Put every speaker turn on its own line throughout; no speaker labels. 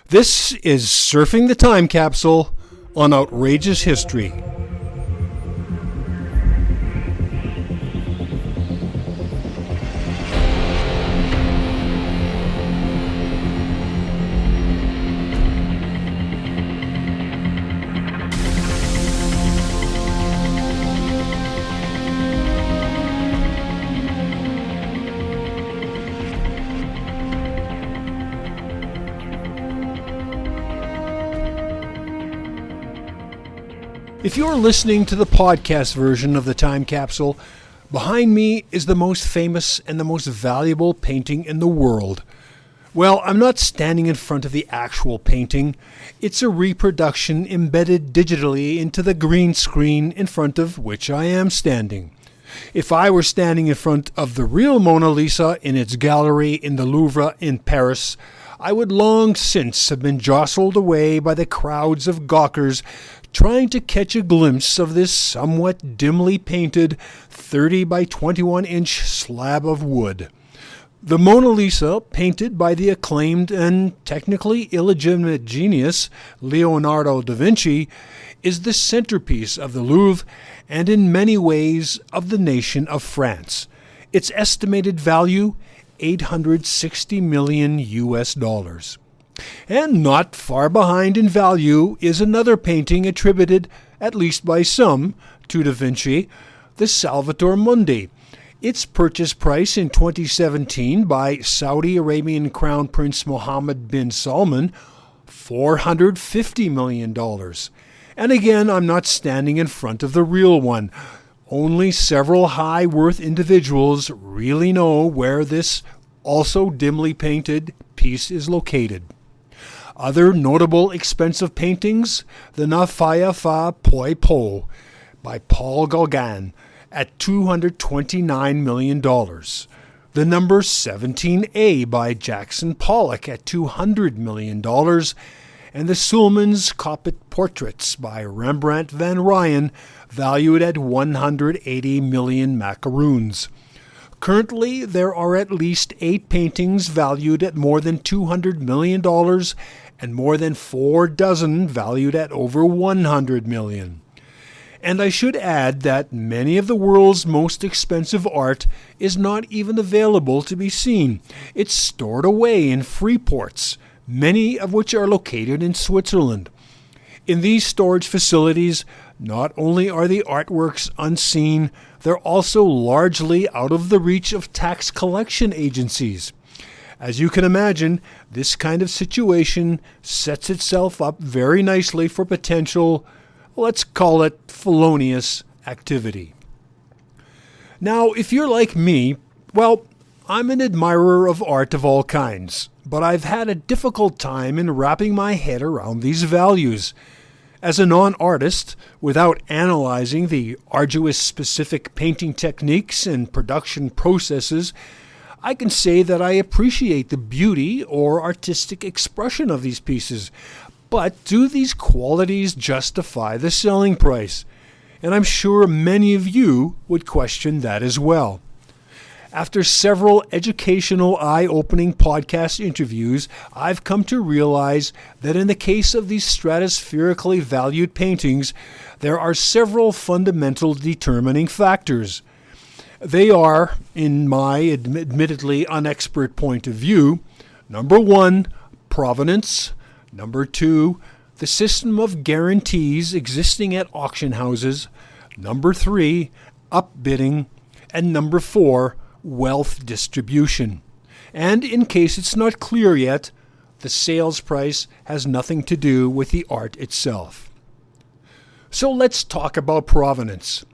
This is Surfing the Time Capsule on Outrageous History. If you're listening to the podcast version of the Time Capsule, behind me is the most famous and the most valuable painting in the world. Well, I'm not standing in front of the actual painting. It's a reproduction embedded digitally into the green screen in front of which I am standing. If I were standing in front of the real Mona Lisa in its gallery in the Louvre in Paris, I would long since have been jostled away by the crowds of gawkers trying to catch a glimpse of this somewhat dimly painted 30 by 21 inch slab of wood. The Mona Lisa, painted by the acclaimed and technically illegitimate genius Leonardo da Vinci, is the centerpiece of the Louvre and in many ways of the nation of France. Its estimated value, $860 million US. And not far behind in value is another painting attributed, at least by some, to Da Vinci, the Salvator Mundi. Its purchase price in 2017 by Saudi Arabian Crown Prince Mohammed bin Salman, $450 million. And again, I'm not standing in front of the real one. Only several high-worth individuals really know where this also dimly painted piece is located. Other notable expensive paintings, the Na Phaya Pha Poi Po by Paul Gauguin at $229 million, the number 17A by Jackson Pollock at $200 million, and the Sulman's Coppet Portraits by Rembrandt van Rijn valued at 180 million macaroons. Currently, there are at least 8 paintings valued at more than $200 million and more than 4 dozen valued at over $100 million. And I should add that many of the world's most expensive art is not even available to be seen. It's stored away in free ports, many of which are located in Switzerland. In these storage facilities, not only are the artworks unseen, they're also largely out of the reach of tax collection agencies. As you can imagine, this kind of situation sets itself up very nicely for potential, let's call it felonious activity. Now, if you're like me, well, I'm an admirer of art of all kinds, but I've had a difficult time in wrapping my head around these values. As a non-artist, without analyzing the arduous specific painting techniques and production processes, I can say that I appreciate the beauty or artistic expression of these pieces. But do these qualities justify the selling price? And I'm sure many of you would question that as well. After several educational, eye-opening podcast interviews, I've come to realize that in the case of these stratospherically valued paintings, there are several fundamental determining factors. They are, in my admittedly unexpert point of view, number 1, provenance, number 2, the system of guarantees existing at auction houses, number 3, upbidding, and number 4, wealth distribution. And in case it's not clear yet, the sales price has nothing to do with the art itself. So let's talk about provenance.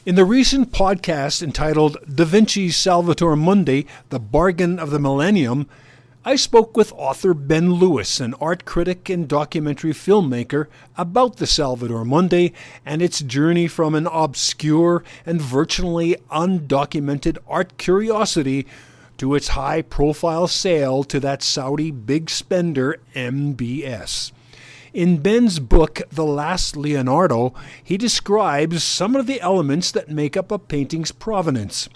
In the recent podcast entitled Da Vinci's Salvator Mundi, The Bargain of the Millennium, I spoke with author Ben Lewis, an art critic and documentary filmmaker, about the Salvator Mundi and its journey from an obscure and virtually undocumented art curiosity to its high-profile sale to that Saudi big spender MBS. In Ben's book, The Last Leonardo, he describes some of the elements that make up a painting's provenance.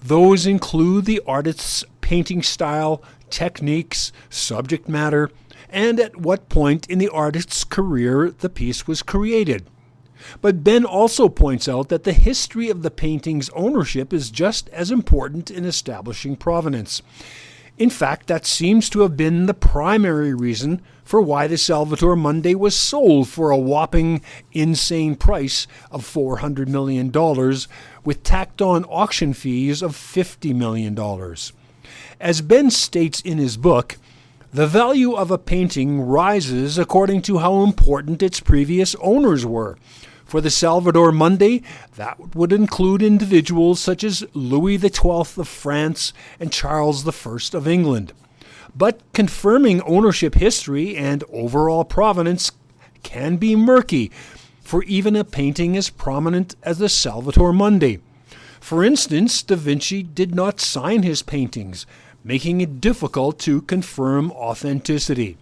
Those include the artist's painting style, techniques, subject matter, and at what point in the artist's career the piece was created. But Ben also points out that the history of the painting's ownership is just as important in establishing provenance. In fact, that seems to have been the primary reason for why the Salvator Mundi was sold for a whopping, insane price of $400 million, with tacked-on auction fees of $50 million. As Ben states in his book, the value of a painting rises according to how important its previous owners were. For the Salvator Mundi, that would include individuals such as Louis XII of France and Charles I of England. But confirming ownership history and overall provenance can be murky for even a painting as prominent as the Salvator Mundi. For instance, Da Vinci did not sign his paintings, making it difficult to confirm authenticity.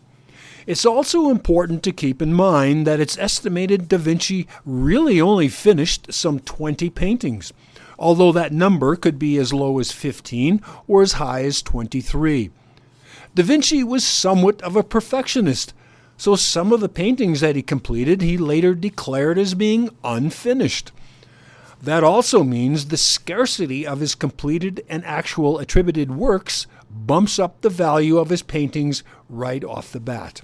It's also important to keep in mind that it's estimated Da Vinci really only finished some 20 paintings, although that number could be as low as 15 or as high as 23. Da Vinci was somewhat of a perfectionist, so some of the paintings that he completed he later declared as being unfinished. That also means the scarcity of his completed and actual attributed works bumps up the value of his paintings right off the bat.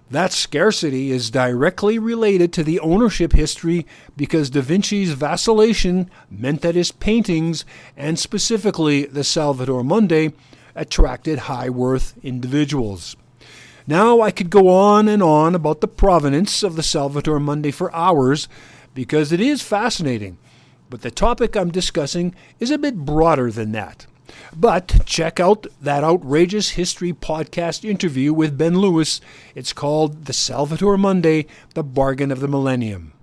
That scarcity is directly related to the ownership history because Da Vinci's vacillation meant that his paintings, and specifically the Salvator Mundi, attracted high-worth individuals. Now I could go on and on about the provenance of the Salvator Mundi for hours because it is fascinating, but the topic I'm discussing is a bit broader than that. But check out that Outrageous History podcast interview with Ben Lewis. It's called The Salvator Mundi, The Bargain of the Millennium.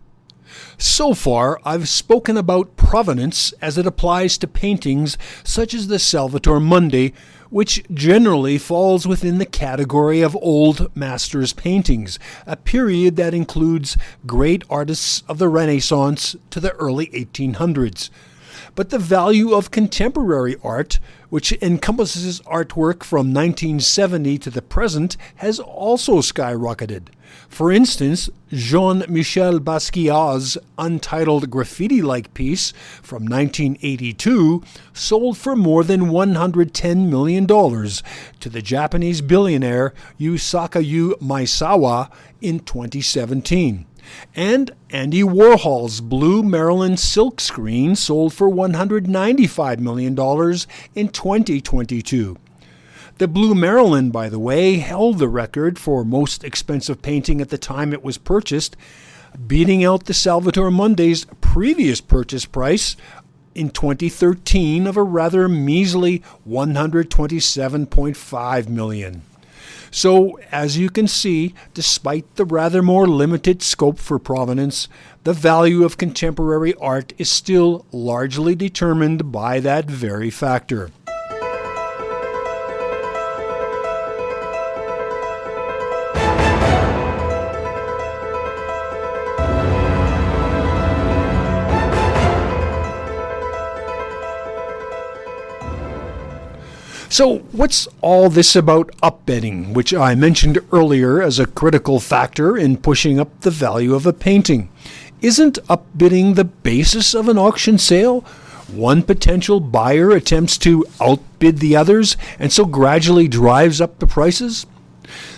So far, I've spoken about provenance as it applies to paintings such as the Salvator Mundi, which generally falls within the category of Old Masters paintings, a period that includes great artists of the Renaissance to the early 1800s. But the value of contemporary art, which encompasses artwork from 1970 to the present, has also skyrocketed. For instance, Jean-Michel Basquiat's untitled graffiti-like piece from 1982 sold for more than $110 million to the Japanese billionaire Yusaku Maezawa in 2017. And Andy Warhol's Blue Marilyn silkscreen sold for $195 million in 2022. The Blue Marilyn, by the way, held the record for most expensive painting at the time it was purchased, beating out the Salvator Mundi's previous purchase price in 2013 of a rather measly $127.5 million. So, as you can see, despite the rather more limited scope for provenance, the value of contemporary art is still largely determined by that very factor. So what's all this about upbidding, which I mentioned earlier as a critical factor in pushing up the value of a painting? Isn't upbidding the basis of an auction sale? One potential buyer attempts to outbid the others and so gradually drives up the prices?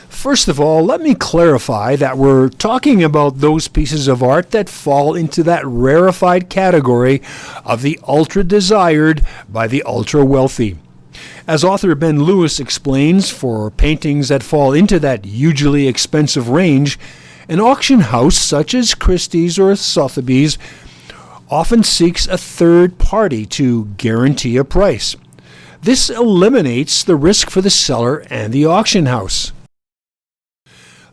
First of all, let me clarify that we're talking about those pieces of art that fall into that rarefied category of the ultra-desired by the ultra-wealthy. As author Ben Lewis explains, for paintings that fall into that hugely expensive range, an auction house such as Christie's or Sotheby's often seeks a third party to guarantee a price. This eliminates the risk for the seller and the auction house.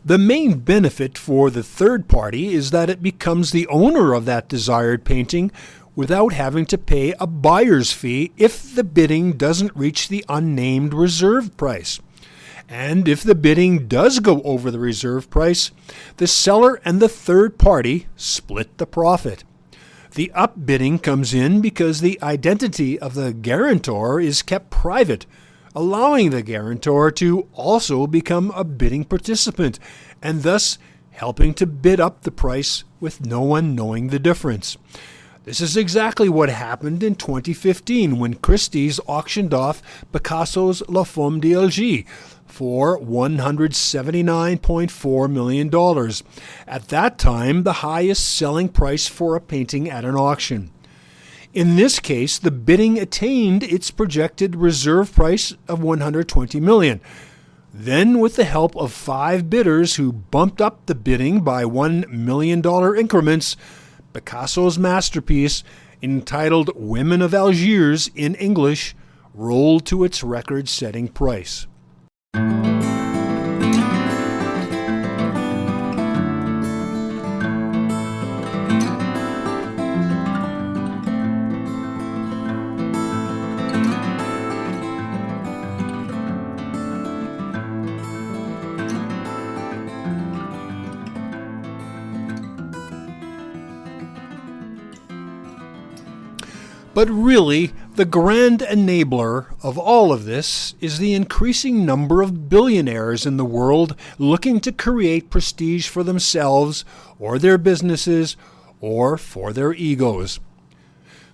The main benefit for the third party is that it becomes the owner of that desired painting without having to pay a buyer's fee if the bidding doesn't reach the unnamed reserve price. And if the bidding does go over the reserve price, the seller and the third party split the profit. The upbidding comes in because the identity of the guarantor is kept private, allowing the guarantor to also become a bidding participant, and thus helping to bid up the price with no one knowing the difference. This is exactly what happened in 2015 when Christie's auctioned off Picasso's La Femme d'Alger for $179.4 million. At that time, the highest selling price for a painting at an auction. In this case, the bidding attained its projected reserve price of $120 million. Then, with the help of 5 bidders who bumped up the bidding by $1 million increments, Picasso's masterpiece, entitled Women of Algiers in English, rolled to its record-setting price. But really, the grand enabler of all of this is the increasing number of billionaires in the world looking to create prestige for themselves or their businesses or for their egos.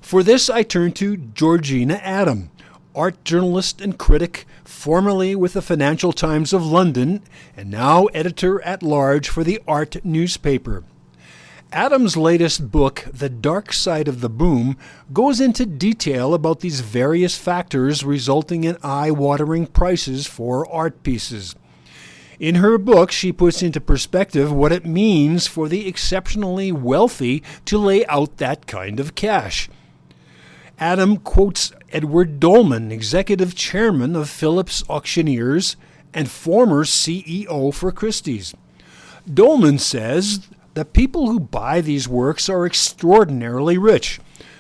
For this, I turn to Georgina Adam, art journalist and critic, formerly with the Financial Times of London and now editor-at-large for the Art newspaper. Adam's latest book, The Dark Side of the Boom, goes into detail about these various factors resulting in eye-watering prices for art pieces. In her book, she puts into perspective what it means for the exceptionally wealthy to lay out that kind of cash. Adam quotes Edward Dolman, executive chairman of Phillips Auctioneers and former CEO for Christie's. Dolman says the people who buy these works are extraordinarily rich.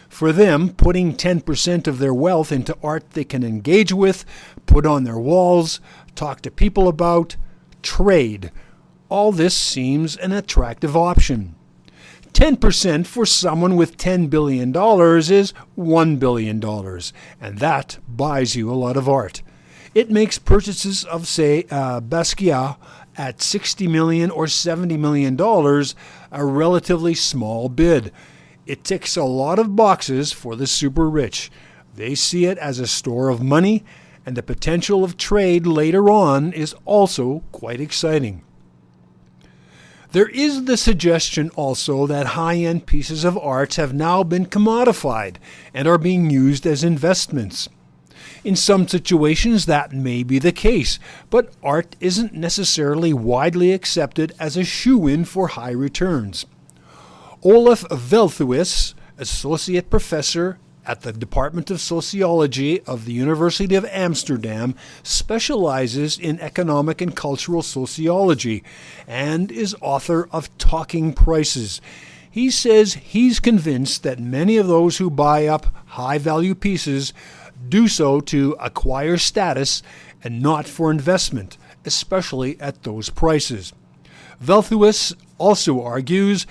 For them, putting 10% of their wealth into art they can engage with, put on their walls, talk to people about, trade, all this seems an attractive option. 10% for someone with $10 billion is $1 billion, and that buys you a lot of art. It makes purchases of, say, Basquiat at $60 million or $70 million a relatively small bid. It ticks a lot of boxes for the super rich. They see it as a store of money, and the potential of trade later on is also quite exciting. There is the suggestion also that high-end pieces of art have now been commodified and are being used as investments. In some situations that may be the case, but art isn't necessarily widely accepted as a shoo-in for high returns. Olaf Velthuis, associate professor at the Department of Sociology of the University of Amsterdam, specializes in economic and cultural sociology and is author of Talking Prices. He says he's convinced that many of those who buy up high-value pieces do so to acquire status and not for investment, especially at those prices. Velthuis also argues,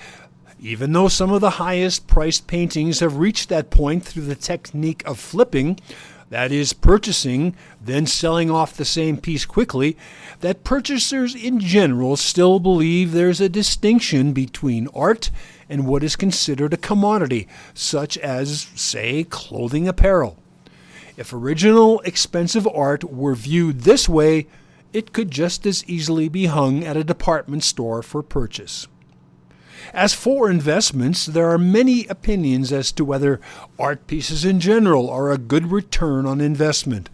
even though some of the highest priced paintings have reached that point through the technique of flipping, that is, purchasing, then selling off the same piece quickly, that purchasers in general still believe there's a distinction between art and what is considered a commodity, such as, say, clothing apparel. If original expensive art were viewed this way, it could just as easily be hung at a department store for purchase. As for investments, there are many opinions as to whether art pieces in general are a good return on investment.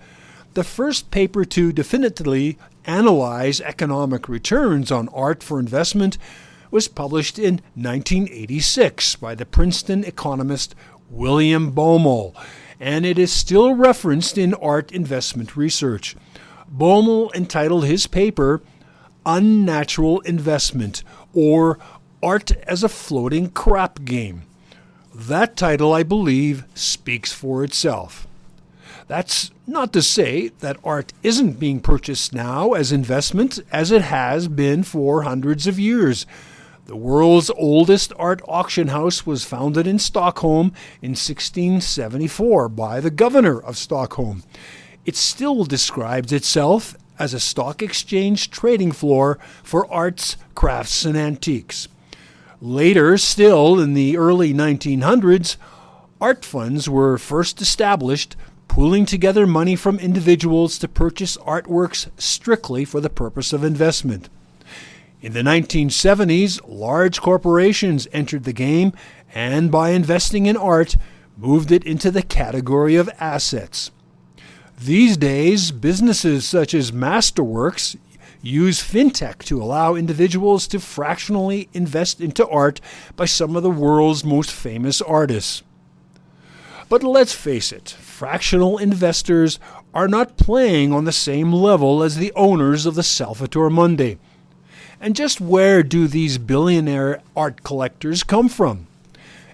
The first paper to definitively analyze economic returns on art for investment was published in 1986 by the Princeton economist William Baumol, and it is still referenced in art investment research. Baumol entitled his paper Unnatural Investment, or Art as a Floating Crap Game. That title, I believe, speaks for itself. That's not to say that art isn't being purchased now as investment as it has been for hundreds of years. The world's oldest art auction house was founded in Stockholm in 1674 by the governor of Stockholm. it still describes itself as a stock exchange trading floor for arts, crafts, and antiques. Later, still in the early 1900s, art funds were first established, pooling together money from individuals to purchase artworks strictly for the purpose of investment. In the 1970s, large corporations entered the game and, by investing in art, moved it into the category of assets. These days, businesses such as Masterworks use fintech to allow individuals to fractionally invest into art by some of the world's most famous artists. But let's face it, fractional investors are not playing on the same level as the owners of the Salvator Mundi. And just where do these billionaire art collectors come from?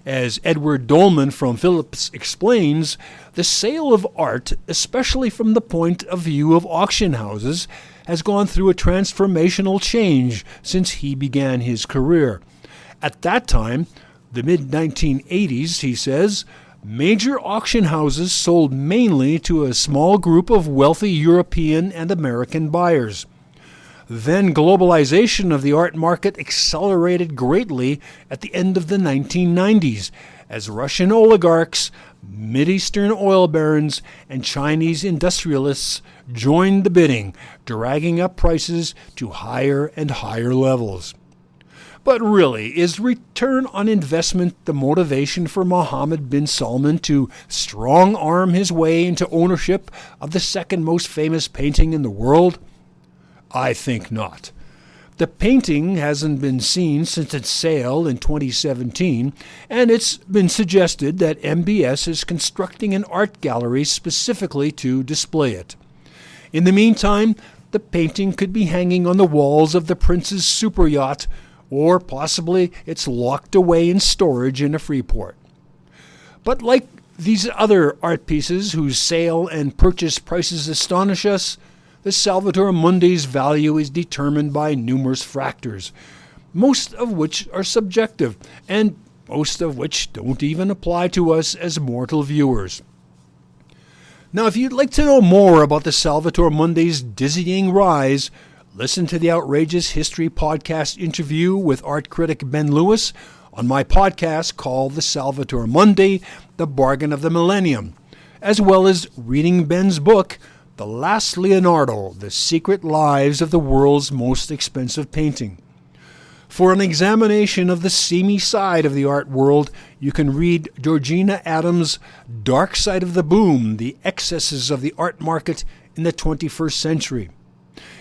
As Edward Dolman from Phillips explains, the sale of art, especially from the point of view of auction houses, has gone through a transformational change since he began his career. At that time, the mid-1980s, he says, major auction houses sold mainly to a small group of wealthy European and American buyers. Then globalization of the art market accelerated greatly at the end of the 1990s as Russian oligarchs, Mideastern oil barons, and Chinese industrialists joined the bidding, dragging up prices to higher and higher levels. But really, is return on investment the motivation for Mohammed bin Salman to strong-arm his way into ownership of the second most famous painting in the world? I think not. The painting hasn't been seen since its sale in 2017, and it's been suggested that MBS is constructing an art gallery specifically to display it. In the meantime, the painting could be hanging on the walls of the prince's super yacht, or possibly it's locked away in storage in a free port. But like these other art pieces whose sale and purchase prices astonish us, the Salvator Mundi's value is determined by numerous factors, most of which are subjective, and most of which don't even apply to us as mortal viewers. Now, if you'd like to know more about the Salvator Mundi's dizzying rise, listen to the Outrageous History podcast interview with art critic Ben Lewis on my podcast called The Salvator Mundi, The Bargain of the Millennium, as well as reading Ben's book, The Last Leonardo, The Secret Lives of the World's Most Expensive Painting. For an examination of the seamy side of the art world, you can read Georgina Adams' Dark Side of the Boom, The Excesses of the Art Market in the 21st Century.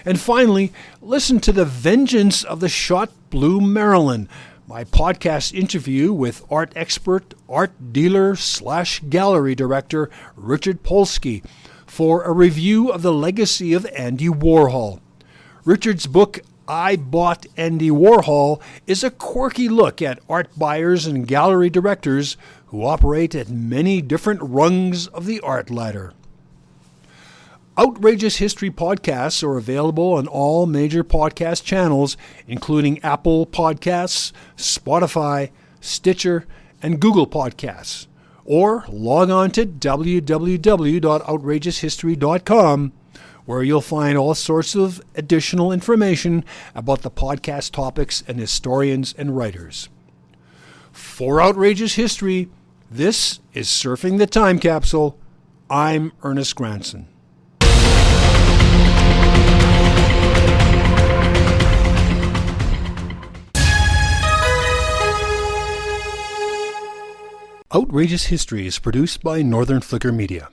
And finally, listen to The Vengeance of the Shot Blue Marilyn, my podcast interview with art expert, art dealer/gallery director Richard Polsky, for a review of the legacy of Andy Warhol. Richard's book, I Bought Andy Warhol, is a quirky look at art buyers and gallery directors who operate at many different rungs of the art ladder. Outrageous History podcasts are available on all major podcast channels, including Apple Podcasts, Spotify, Stitcher, and Google Podcasts. Or log on to www.outrageoushistory.com, where you'll find all sorts of additional information about the podcast topics and historians and writers. For Outrageous History, this is Surfing the Time Capsule. I'm Ernest Granson. Outrageous History is produced by Northern Flicker Media.